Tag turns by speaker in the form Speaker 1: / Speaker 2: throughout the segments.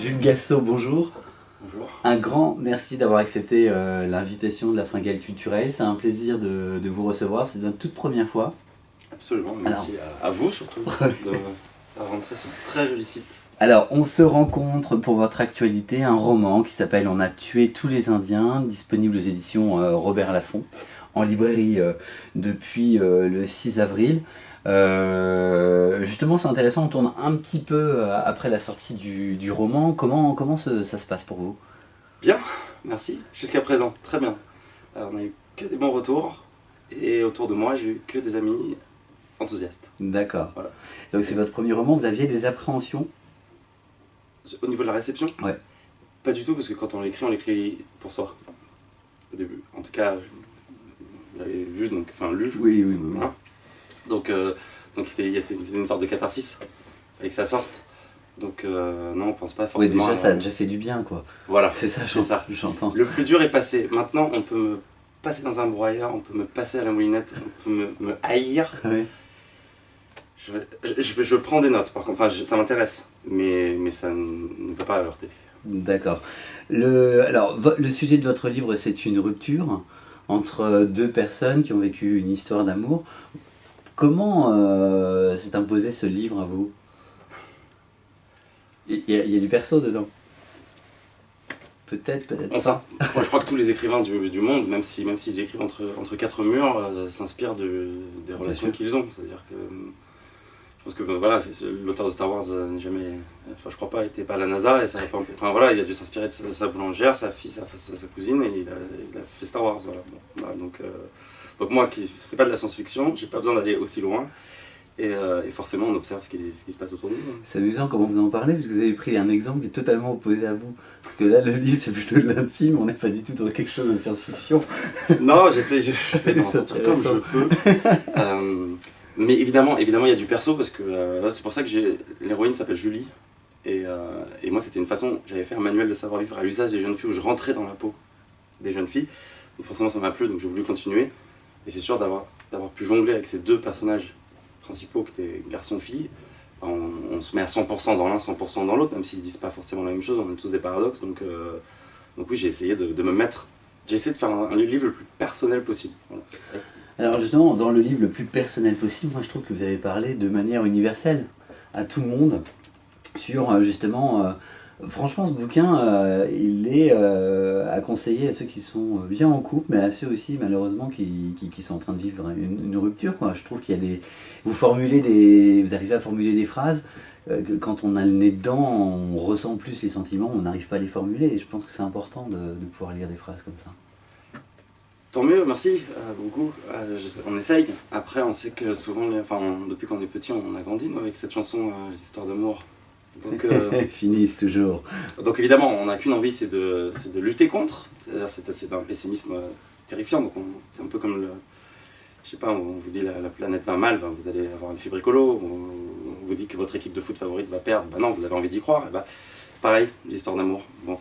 Speaker 1: Jules Gassot, bonjour.
Speaker 2: Bonjour.
Speaker 1: Un grand merci d'avoir accepté l'invitation de la Fringale culturelle. C'est un plaisir de vous recevoir. C'est notre toute première fois.
Speaker 2: Absolument, merci à vous surtout de rentrer sur ce très joli site.
Speaker 1: Alors, on se rencontre pour votre actualité, un roman qui s'appelle On a tué tous les Indiens, disponible aux éditions Robert Laffont, en librairie depuis le 6 avril. Justement, c'est intéressant, on tourne un petit peu après la sortie du roman. Comment ça se passe pour vous?
Speaker 2: Bien, merci. Jusqu'à présent, très bien. On a eu que des bons retours et autour de moi, j'ai eu que des amis enthousiastes.
Speaker 1: D'accord.
Speaker 2: Voilà.
Speaker 1: Donc c'est votre premier roman, vous aviez des appréhensions?
Speaker 2: Au niveau de la réception,
Speaker 1: Ouais.
Speaker 2: pas du tout, parce que quand on l'écrit pour soi. Au début. En tout cas, je l'avais vu, donc, enfin lu.
Speaker 1: Oui.
Speaker 2: Voilà. Donc c'est une sorte de catharsis. Il fallait que ça sorte. Donc non, on pense pas
Speaker 1: Oui,
Speaker 2: forcément.
Speaker 1: déjà ça a déjà fait du bien, quoi.
Speaker 2: Voilà,
Speaker 1: C'est ça,
Speaker 2: c'est ça.
Speaker 1: j'entends.
Speaker 2: Le plus dur est passé. Maintenant, on peut me passer dans un broyeur, on peut me passer à la moulinette, on peut me haïr.
Speaker 1: Ouais.
Speaker 2: Je prends des notes, par contre, enfin, ça m'intéresse, mais ça ne peut pas heurter.
Speaker 1: D'accord. Le sujet de votre livre, c'est une rupture entre deux personnes qui ont vécu une histoire d'amour. Comment s'est imposé ce livre à vous? Il y a du perso dedans. Peut-être.
Speaker 2: Je crois que tous les écrivains du monde, même s'ils écrivent entre quatre murs, s'inspirent des relations qu'ils ont. C'est-à-dire que je pense que voilà, l'auteur de Star Wars n'est jamais, enfin je crois pas, était pas à la NASA et ça a pas, enfin voilà, il a dû s'inspirer de sa boulangère, sa fille, sa cousine et il a fait Star Wars, voilà. Bon, voilà donc moi, c'est pas de la science-fiction, j'ai pas besoin d'aller aussi loin. Et forcément, on observe ce qui se passe autour de nous.
Speaker 1: C'est amusant comment vous en parlez, parce que vous avez pris un exemple qui est totalement opposé à vous. Parce que là, le livre, c'est plutôt de l'intime, on n'est pas du tout dans quelque chose de science-fiction.
Speaker 2: Non, j'essaie d'en sortir comme je peux. Mais évidemment, il y a du perso, parce que c'est pour ça que l'héroïne s'appelle Julie. Et moi, c'était une façon, j'avais fait un manuel de savoir-vivre à l'usage des jeunes filles, où je rentrais dans la peau des jeunes filles. Donc forcément, ça m'a plu, donc j'ai voulu continuer. Et c'est sûr d'avoir pu jongler avec ces deux personnages principaux qui étaient garçon-fille, on se met à 100% dans l'un, 100% dans l'autre, même s'ils disent pas forcément la même chose, on a tous des paradoxes, donc oui, j'ai essayé de me mettre, j'ai essayé de faire un livre le plus personnel possible. Voilà.
Speaker 1: Alors justement, dans le livre le plus personnel possible, moi je trouve que vous avez parlé de manière universelle à tout le monde sur justement... franchement, ce bouquin, il est à conseiller à ceux qui sont bien en couple, mais à ceux aussi, malheureusement, qui sont en train de vivre une rupture, quoi. Je trouve qu'il y a des... Vous arrivez à formuler des phrases, que quand on a le nez dedans, on ressent plus les sentiments, on n'arrive pas à les formuler, et je pense que c'est important de pouvoir lire des phrases comme ça.
Speaker 2: Tant mieux, merci beaucoup. On essaye. Après, on sait que souvent, depuis qu'on est petit, on a grandi nous, avec cette chanson, les histoires d'amour. Donc,
Speaker 1: finissent toujours.
Speaker 2: Donc évidemment, on n'a qu'une envie, c'est de lutter contre. C'est un pessimisme terrifiant. Donc c'est un peu comme je sais pas, on vous dit la planète va mal, vous allez avoir une fibricolo. On vous dit que votre équipe de foot favorite va perdre. Non, vous avez envie d'y croire. Et pareil, l'histoire d'amour. Bon.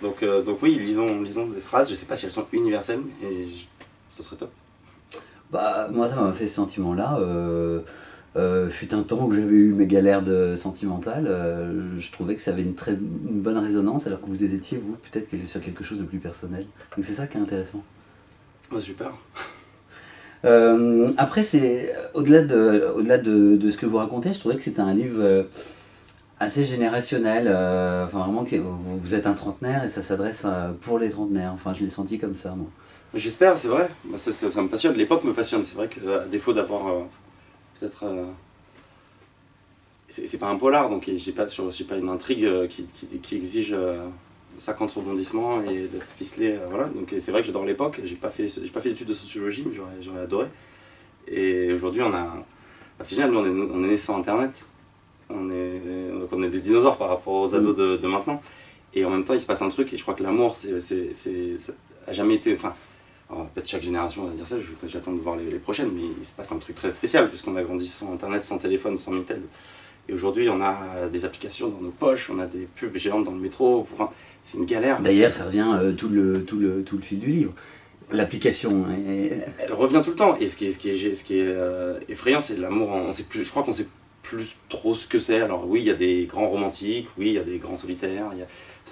Speaker 2: Donc oui, lisons des phrases. Je sais pas si elles sont universelles, mais ce serait top.
Speaker 1: Bah moi, ça m'a fait ce sentiment-là. Fut un temps où j'avais eu mes galères sentimentales, je trouvais que ça avait une bonne résonance, alors que vous étiez, vous, peut-être sur quelque chose de plus personnel. Donc c'est ça qui est intéressant.
Speaker 2: Oh, super.
Speaker 1: Après, au-delà de ce que vous racontez, je trouvais que c'était un livre assez générationnel. Enfin, vraiment, vous êtes un trentenaire et ça s'adresse pour les trentenaires. Enfin, je l'ai senti comme ça, moi.
Speaker 2: J'espère, c'est vrai. Ça me passionne. L'époque me passionne. C'est vrai qu'à défaut d'avoir... peut-être c'est pas un polar, donc j'ai pas une intrigue qui exige 50 rebondissements et d'être ficelé, voilà. Donc c'est vrai que j'adore l'époque. J'ai pas fait d'études de sociologie, mais j'aurais adoré. Et aujourd'hui c'est génial, nous on est nés sans internet, on est des dinosaures par rapport aux ados de maintenant, et en même temps il se passe un truc, et je crois que l'amour ça a jamais été, enfin, peut-être chaque génération va dire ça, j'attends de voir les prochaines, mais il se passe un truc très spécial, puisqu'on a grandi sans internet, sans téléphone, sans Minitel. Et aujourd'hui, on a des applications dans nos poches, on a des pubs géantes dans le métro, enfin, c'est une galère.
Speaker 1: D'ailleurs, ça revient tout le fil du livre. L'application.
Speaker 2: Elle revient tout le temps, et ce qui est effrayant, c'est l'amour, je crois qu'on sait plus trop ce que c'est. Alors oui, il y a des grands romantiques, oui, il y a des grands solitaires,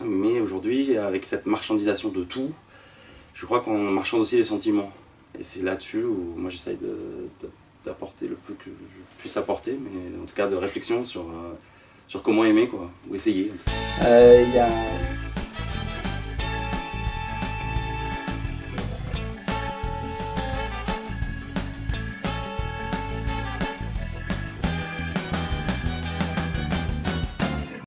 Speaker 2: mais aujourd'hui, avec cette marchandisation de tout, je crois qu'on marchande aussi les sentiments. Et c'est là-dessus où moi j'essaye d'apporter le plus que je puisse apporter, mais en tout cas de réflexion sur comment aimer, quoi, ou essayer.
Speaker 1: Il y a